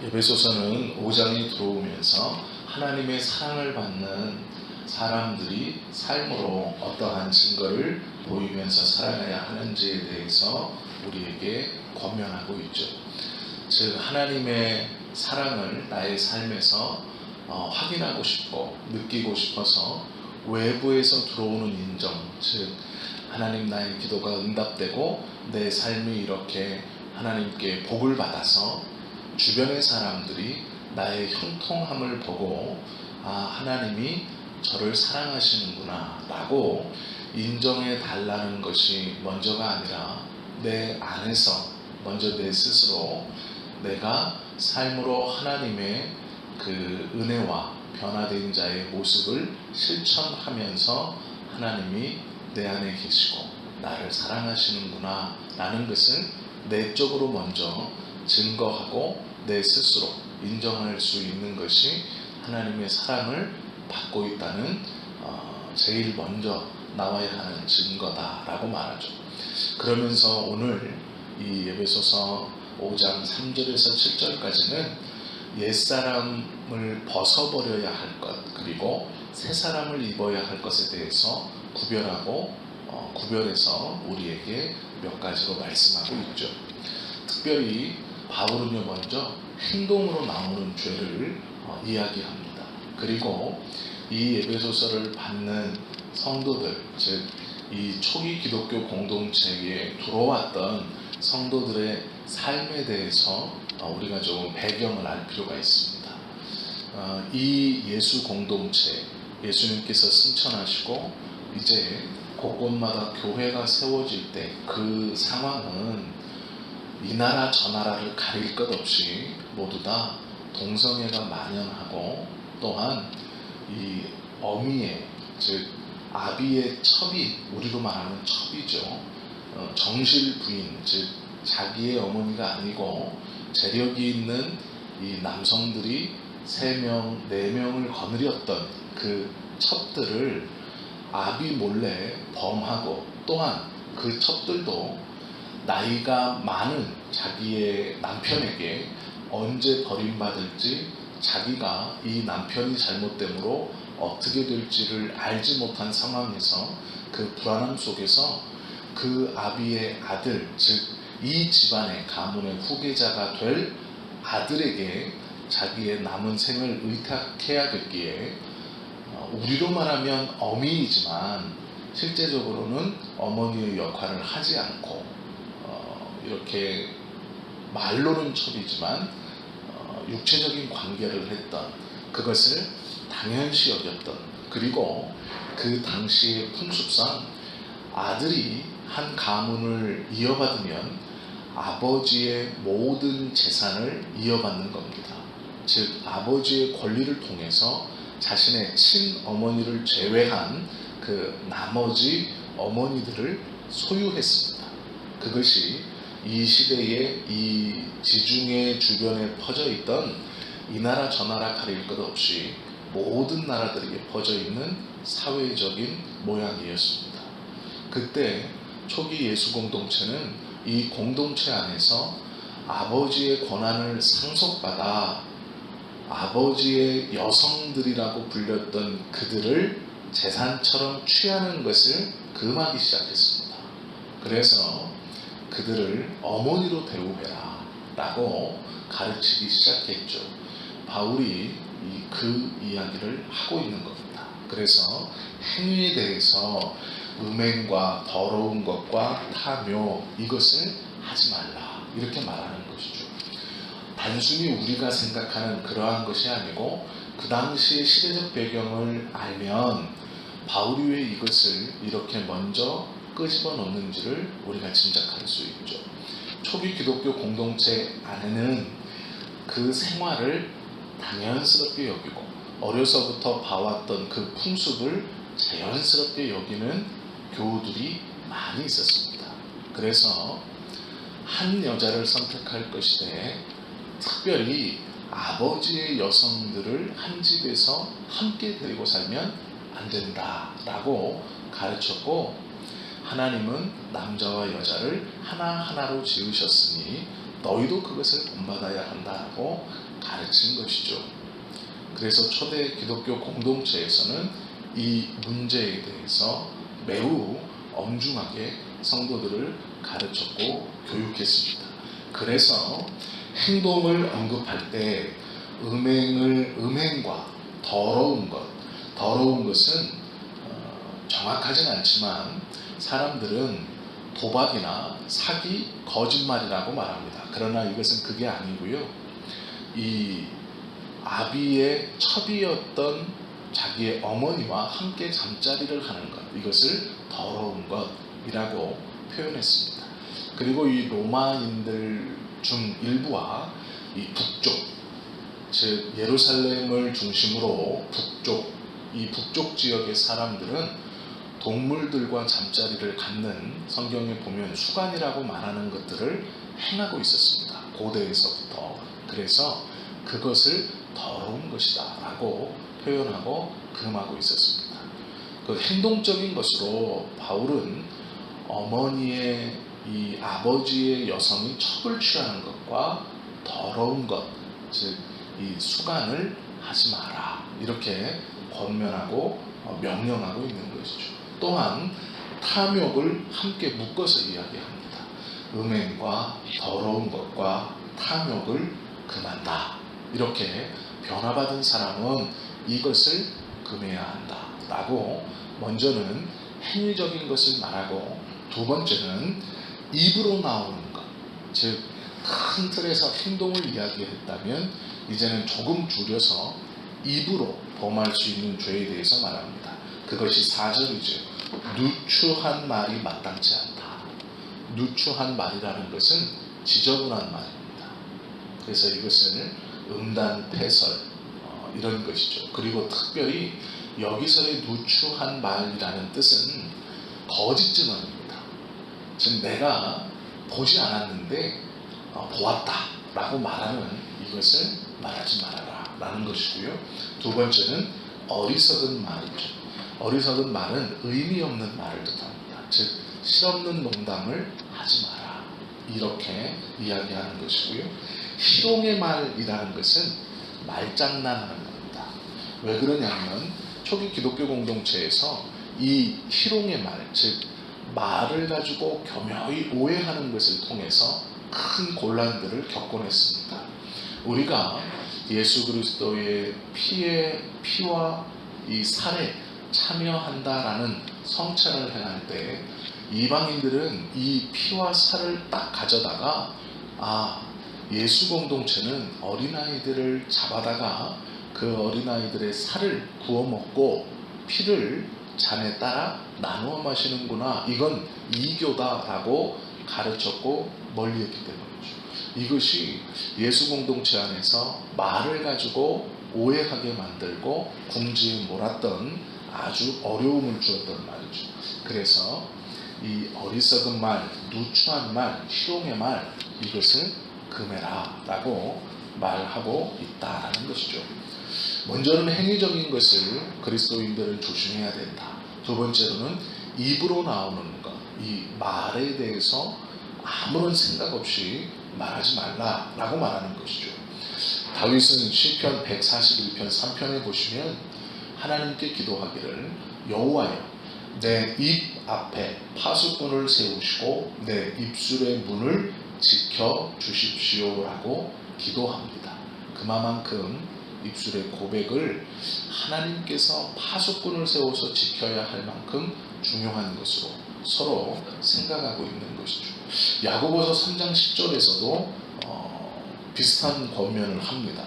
에베소서는 5장이 들어오면서 하나님의 사랑을 받는 사람들이 삶으로 어떠한 증거를 보이면서 살아가야 하는지에 대해서 우리에게 권면하고 있죠. 즉 하나님의 사랑을 나의 삶에서 확인하고 싶고 느끼고 싶어서 외부에서 들어오는 인정, 즉 하나님 나의 기도가 응답되고 내 삶이 이렇게 하나님께 복을 받아서 주변의 사람들이 나의 형통함을 보고 하나님이 저를 사랑하시는구나 라고 인정해 달라는 것이 먼저가 아니라 내 안에서 먼저 내 스스로 내가 삶으로 하나님의 그 은혜와 변화된 자의 모습을 실천하면서 하나님이 내 안에 계시고 나를 사랑하시는구나 라는 것을 내적으로 먼저 증거하고 내 스스로 인정할 수 있는 것이 하나님의 사랑을 받고 있다는 제일 먼저 나와야 하는 증거다라고 말하죠. 그러면서 오늘 이 에베소서 5장 3절에서 7절까지는 옛사람을 벗어버려야 할 것, 그리고 새사람을 입어야 할 것에 대해서 구별해서 우리에게 몇 가지로 말씀하고 있죠. 특별히 바울은요 먼저 행동으로 나오는 죄를 이야기합니다. 그리고 이 에베소서를 받는 성도들, 즉 이 초기 기독교 공동체에 들어왔던 성도들의 삶에 대해서 우리가 조금 배경을 알 필요가 있습니다. 이 예수 공동체, 예수님께서 승천하시고 이제 곳곳마다 교회가 세워질 때 그 상황은 이 나라 저 나라를 가릴 것 없이 모두 다 동성애가 만연하고, 또한 이 어미의, 즉 아비의 첩이, 우리로 말하는 첩이죠, 정실 부인, 즉 자기의 어머니가 아니고 재력이 있는 이 남성들이 3명, 4명을 거느렸던 그 첩들을 아비 몰래 범하고, 또한 그 첩들도 나이가 많은 자기의 남편에게 언제 버림받을지, 자기가 이 남편이 잘못됨으로 어떻게 될지를 알지 못한 상황에서 그 불안함 속에서 그 아비의 아들, 즉 이 집안의 가문의 후계자가 될 아들에게 자기의 남은 생을 의탁해야 됐기에 우리로 말하면 어미이지만 실제적으로는 어머니의 역할을 하지 않고 이렇게 말로는 첩이지만 육체적인 관계를 했던, 그것을 당연시 여겼던, 그리고 그 당시의 풍습상 아들이 한 가문을 이어받으면 아버지의 모든 재산을 이어받는 겁니다. 즉 아버지의 권리를 통해서 자신의 친어머니를 제외한 그 나머지 어머니들을 소유했습니다. 그것이 이 시대에 이 지중해 주변에 퍼져 있던 이 나라 저 나라 가릴 것 없이 모든 나라들에게 퍼져 있는 사회적인 모양이었습니다. 그때 초기 예수 공동체는 이 공동체 안에서 아버지의 권한을 상속받아 아버지의 여성들이라고 불렸던 그들을 재산처럼 취하는 것을 금하기 시작했습니다. 그래서 그들을 어머니로 대우해라 라고 가르치기 시작했죠. 바울이 그 이야기를 하고 있는 겁니다. 그래서 행위에 대해서 음행과 더러운 것과 탐욕, 이것을 하지 말라 이렇게 말하는 것이죠. 단순히 우리가 생각하는 그러한 것이 아니고 그 당시의 시대적 배경을 알면 바울이 왜 이것을 이렇게 먼저 끄집어 놓는지를 우리가 짐작할 수 있죠. 초기 기독교 공동체 안에는 그 생활을 당연스럽게 여기고 어려서부터 봐왔던 그 풍습을 자연스럽게 여기는 교우들이 많이 있었습니다. 그래서 한 여자를 선택할 것이되 특별히 아버지의 여성들을 한 집에서 함께 데리고 살면 안 된다라고 가르쳤고, 하나님은 남자와 여자를 하나하나로 지으셨으니 너희도 그것을 본받아야 한다고 가르친 것이죠. 그래서 초대 기독교 공동체에서는 이 문제에 대해서 매우 엄중하게 성도들을 가르쳤고 교육했습니다. 그래서 행동을 언급할 때 음행과 더러운 것은 정확하진 않지만 사람들은 도박이나 사기, 거짓말이라고 말합니다. 그러나 이것은 그게 아니고요. 이 아비의 첩이었던 자기의 어머니와 함께 잠자리를 하는 것, 이것을 더러운 것이라고 표현했습니다. 그리고 이 로마인들 중 일부와 이 북쪽, 즉 예루살렘을 중심으로 이 북쪽 지역의 사람들은 동물들과 잠자리를 갖는, 성경에 보면 수간이라고 말하는 것들을 행하고 있었습니다. 고대에서부터. 그래서 그것을 더러운 것이다 라고 표현하고 금하고 있었습니다. 그 행동적인 것으로 바울은 어머니의 이 아버지의 여성이 첩을 취하는 것과 더러운 것, 즉 이 수간을 하지 마라, 이렇게 권면하고 명령하고 있는 것이죠. 또한 탐욕을 함께 묶어서 이야기합니다. 음행과 더러운 것과 탐욕을 금한다. 이렇게 변화받은 사람은 이것을 금해야 한다 라고 먼저는 행위적인 것을 말하고, 두 번째는 입으로 나오는 것, 즉 큰 틀에서 행동을 이야기했다면 이제는 조금 줄여서 입으로 범할 수 있는 죄에 대해서 말합니다. 그것이 4절이죠. 누추한 말이 마땅치 않다. 누추한 말이라는 것은 지저분한 말입니다. 그래서 이것을 음단, 패설 이런 것이죠. 그리고 특별히 여기서의 누추한 말이라는 뜻은 거짓 증언입니다. 즉 내가 보지 않았는데 보았다 라고 말하는 이것을 말하지 말아라 라는 것이고요. 두 번째는 어리석은 말이죠. 어리석은 말은 의미 없는 말을 뜻합니다. 즉 실없는 농담을 하지 마라, 이렇게 이야기하는 것이고요. 희롱의 말이라는 것은 말장난하는 겁니다. 왜 그러냐면 초기 기독교 공동체에서 이 희롱의 말, 즉 말을 가지고 교묘히 오해하는 것을 통해서 큰 곤란들을 겪곤 했습니다. 우리가 예수 그리스도의 피와 이 살에 참여한다라는 성찬을 행할 때 이방인들은 이 피와 살을 딱 가져다가 예수 공동체는 어린아이들을 잡아다가 그 어린아이들의 살을 구워 먹고 피를 잔에 따라 나누어 마시는구나, 이건 이교다라고 가르쳤고 멀리했기 때문이죠. 이것이 예수 공동체 안에서 말을 가지고 오해하게 만들고 궁지에 몰았던 아주 어려움을 주었던 말이죠. 그래서 이 어리석은 말, 누추한 말, 희롱의 말, 이것을 금해라 라고 말하고 있다라는 것이죠. 먼저는 행위적인 것을 그리스도인들은 조심해야 된다. 두 번째로는 입으로 나오는 것, 이 말에 대해서 아무런 생각 없이 말하지 말라라고 말하는 것이죠. 다윗은 시편 141편 3편에 보시면 하나님께 기도하기를, 여호와여 내 입 앞에 파수꾼을 세우시고 내 입술의 문을 지켜 주십시오라고 기도합니다. 그만큼 입술의 고백을 하나님께서 파수꾼을 세워서 지켜야 할 만큼 중요한 것으로 서로 생각하고 있는 것이죠. 야고보서 3장 10절에서도 비슷한 권면을 합니다.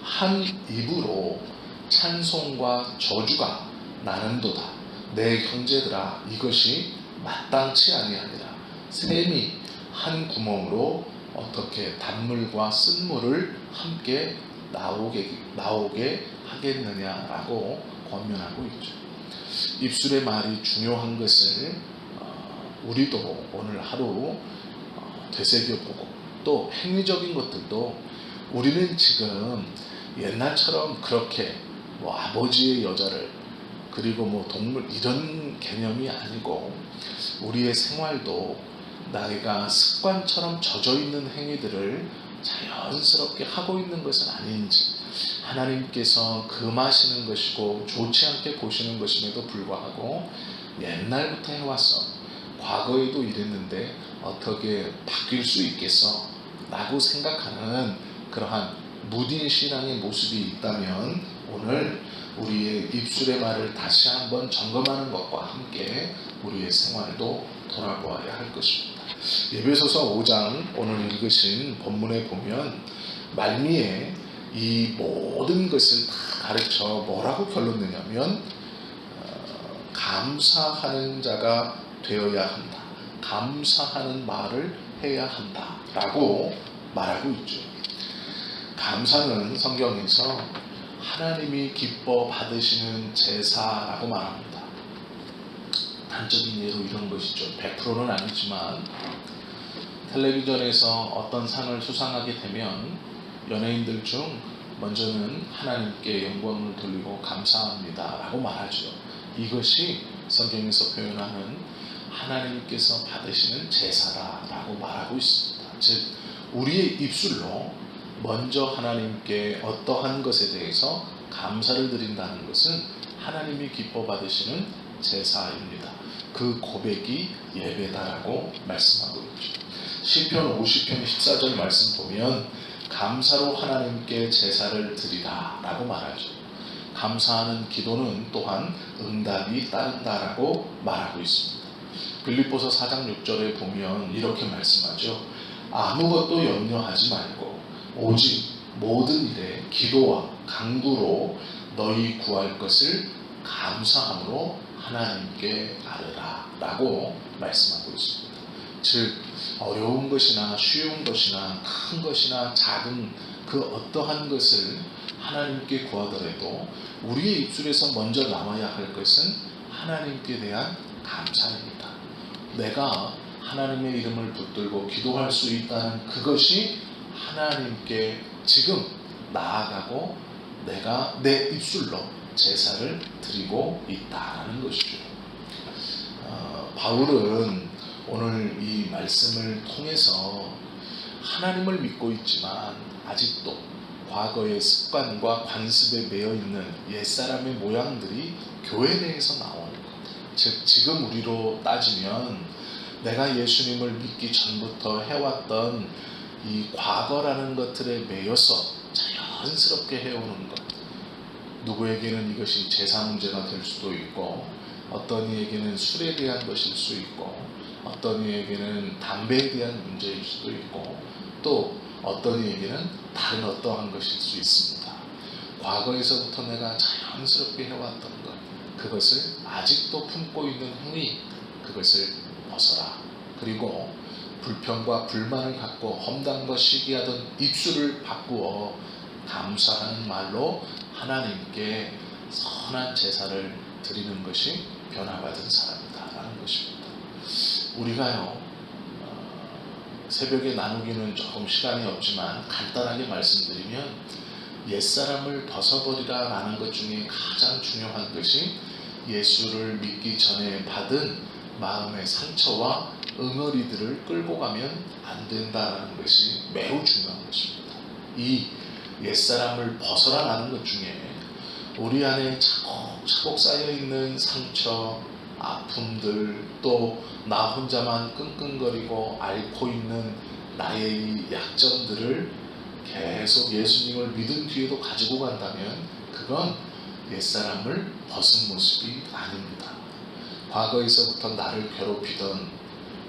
한 입으로 찬송과 저주가 나는도다. 내 형제들아, 이것이 마땅치 아니하니라. 샘이 한 구멍으로 어떻게 단물과 쓴물을 함께 나오게 하겠느냐라고 권면하고 있죠. 입술의 말이 중요한 것을 우리도 오늘 하루 되새겨보고, 또 행위적인 것들도 우리는 지금 옛날처럼 그렇게 아버지의 여자를, 그리고 동물, 이런 개념이 아니고 우리의 생활도 나이가 습관처럼 젖어있는 행위들을 자연스럽게 하고 있는 것은 아닌지, 하나님께서 금하시는 것이고 좋지 않게 보시는 것임에도 불구하고 옛날부터 해왔어, 과거에도 이랬는데 어떻게 바뀔 수 있겠어? 라고 생각하는 그러한 무딘 신앙의 모습이 있다면 오늘 우리의 입술의 말을 다시 한번 점검하는 것과 함께 우리의 생활도 돌아보아야 할 것입니다. 에베소서 5장 오늘 읽으신 본문에 보면 말미에 이 모든 것을 다 가르쳐 뭐라고 결론 내냐면 감사하는 자가 되어야 한다, 감사하는 말을 해야 한다 라고 말하고 있죠. 감사는 성경에서 하나님이 기뻐 받으시는 제사라고 말합니다. 단적인 예로 이런 것이죠. 100%는 아니지만 텔레비전에서 어떤 상을 수상하게 되면 연예인들 중 먼저는 하나님께 영광을 돌리고 감사합니다 라고 말하죠. 이것이 성경에서 표현하는 하나님께서 받으시는 제사라고 말하고 있습니다. 즉 우리의 입술로 먼저 하나님께 어떠한 것에 대해서 감사를 드린다는 것은 하나님이 기뻐 받으시는 제사입니다. 그 고백이 예배다라고 말씀하고 있죠. 시편 50편 14절 말씀 보면 감사로 하나님께 제사를 드리라 라고 말하죠. 감사하는 기도는 또한 응답이 따른다라고 말하고 있습니다. 빌립보서 4장 6절에 보면 이렇게 말씀하죠. 아무것도 염려하지 말고 오직 모든 일에 기도와 간구로 너희 구할 것을 감사함으로 하나님께 아뢰라 라고 말씀하고 있습니다. 즉 어려운 것이나 쉬운 것이나 큰 것이나 작은 그 어떠한 것을 하나님께 구하더라도 우리의 입술에서 먼저 나와야 할 것은 하나님께 대한 감사입니다. 내가 하나님의 이름을 붙들고 기도할 수 있다는 그것이 하나님께 지금 나아가고 내가 내 입술로 제사를 드리고 있다는 것이죠. 바울은 오늘 이 말씀을 통해서 하나님을 믿고 있지만 아직도 과거의 습관과 관습에 매여 있는 옛사람의 모양들이 교회 내에서 나오는 것. 즉 지금 우리로 따지면 내가 예수님을 믿기 전부터 해왔던 이 과거라는 것들에 매여서 자연스럽게 해오는 것. 누구에게는 이것이 제사 문제가 될 수도 있고, 어떤 이에게는 술에 대한 것일 수 있고, 어떤 이에게는 담배에 대한 문제일 수도 있고, 또 어떤 이에게는 다른 어떠한 것일 수 있습니다. 과거에서부터 내가 자연스럽게 해왔던 것, 그것을 아직도 품고 있는 행위, 그것을 벗어라. 그리고 불평과 불만을 갖고 험담과 시기하던 입술을 바꾸어 감사하는 말로 하나님께 선한 제사를 드리는 것이 변화받은 사람이다라는 것입니다. 우리가요 새벽에 나누기는 조금 시간이 없지만 간단하게 말씀드리면 옛사람을 벗어버리라 라는 것 중에 가장 중요한 것이 예수를 믿기 전에 받은 마음의 상처와 응어리들을 끌고 가면 안 된다는 것이 매우 중요한 것입니다. 이 옛사람을 벗어라라는 것 중에 우리 안에 차곡차곡 쌓여있는 상처, 아픔들, 또 나 혼자만 끙끙거리고 앓고 있는 나의 이 약점들을 계속 예수님을 믿은 뒤에도 가지고 간다면 그건 옛사람을 벗은 모습이 아닙니다. 과거에서부터 나를 괴롭히던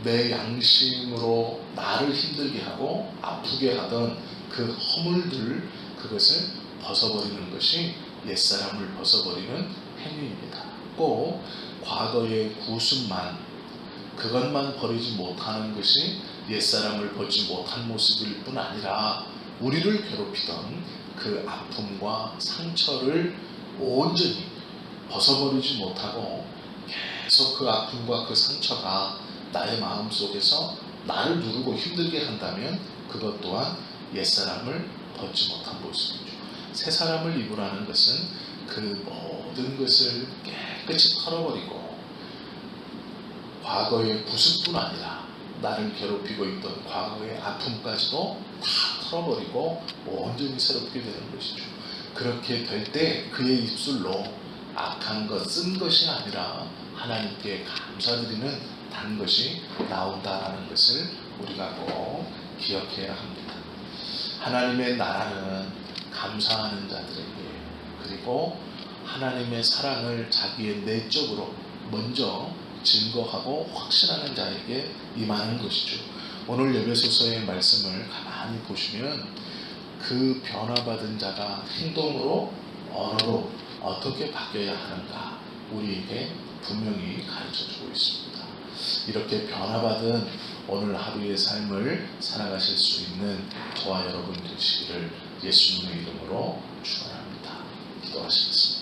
내 양심으로 나를 힘들게 하고 아프게 하던 그 허물들, 그것을 벗어버리는 것이 옛사람을 벗어버리는 행위입니다. 꼭 과거의 구습만, 그것만 버리지 못하는 것이 옛사람을 벗지 못한 모습일 뿐 아니라 우리를 괴롭히던 그 아픔과 상처를 온전히 벗어버리지 못하고 계속 그 아픔과 그 상처가 나의 마음속에서 나를 누르고 힘들게 한다면 그것 또한 옛사람을 벗지 못한 모습이죠. 새사람을 입으라는 것은 그 모든 것을 깨끗이 털어버리고 과거의 구습뿐 아니라 나를 괴롭히고 있던 과거의 아픔까지도 다 털어버리고 온전히 새롭게 되는 것이죠. 그렇게 될 때 그의 입술로 악한 것, 쓴 것이 아니라 하나님께 감사드리는 단 것이 나온다라는 것을 우리가 꼭 기억해야 합니다. 하나님의 나라는 감사하는 자들에게, 그리고 하나님의 사랑을 자기의 내적으로 먼저 증거하고 확신하는 자에게 임하는 것이죠. 오늘 에베소서의 말씀을 가만히 보시면 그 변화받은 자가 행동으로, 언어로 어떻게 바뀌어야 하는가 우리에게 분명히 가르쳐주고 있습니다. 이렇게 변화받은 오늘 하루의 삶을 살아가실 수 있는 저와 여러분 되시기를 예수님의 이름으로 축원합니다. 기도하시겠습니다.